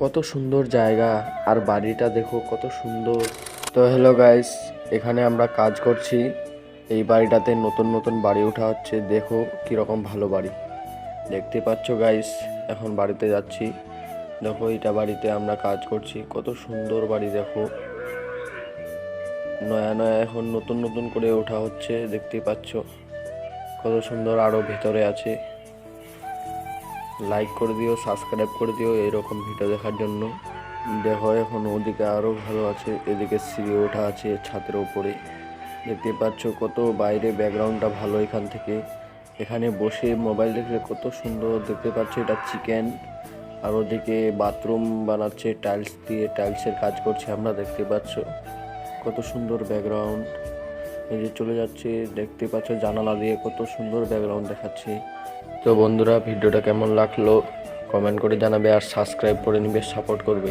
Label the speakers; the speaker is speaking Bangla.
Speaker 1: কত সুন্দর জায়গা, আর বাড়িটা দেখো কত সুন্দর। তো হ্যালো গাইস, এখানে আমরা কাজ করছি। এই বাড়িটাতে নতুন নতুন বাড়ি ওঠা হচ্ছে। দেখো কিরকম ভালো বাড়ি দেখতে পাচ্ছ গাইস। এখন বাড়িতে যাচ্ছি। দেখো এটা বাড়িতে আমরা কাজ করছি, কত সুন্দর বাড়ি দেখো। নয়া নয়া এখন নতুন নতুন করে ওঠা হচ্ছে, দেখতে পাচ্ছ কত সুন্দর। আরো ভিতরে আছে। লাইক করে দিও, সাবস্ক্রাইব করে দিও এরকম ভিডিও দেখার জন্য। দেখো এখন ওদিকে আরো ভালো আছে, এদিকে সিঁড়ি ওঠা আছে ছাদের উপরে। দেখতে পাচ্ছ কত বাইরে ব্যাকগ্রাউন্ডটা ভালো। এখান থেকে এখানে বসে মোবাইল দেখলে কত সুন্দর দেখতে পাচ্ছ। এটা চিকেন। আর ওদিকে বাথরুম বানাচ্ছে টাইলস দিয়ে, টাইলসের কাজ করছে আমরা, দেখতে পাচ্ছ কত সুন্দর ব্যাকগ্রাউন্ড। এই যে চলে যাচ্ছে, দেখতে পাচ্ছ জানালা দিয়ে কত সুন্দর ব্যাকগ্রাউন্ড দেখাচ্ছে। তো বন্ধুরা, ভিডিওটা কেমন লাগলো কমেন্ট করে জানাবে, আর সাবস্ক্রাইব করে নিবে, সাপোর্ট করবে।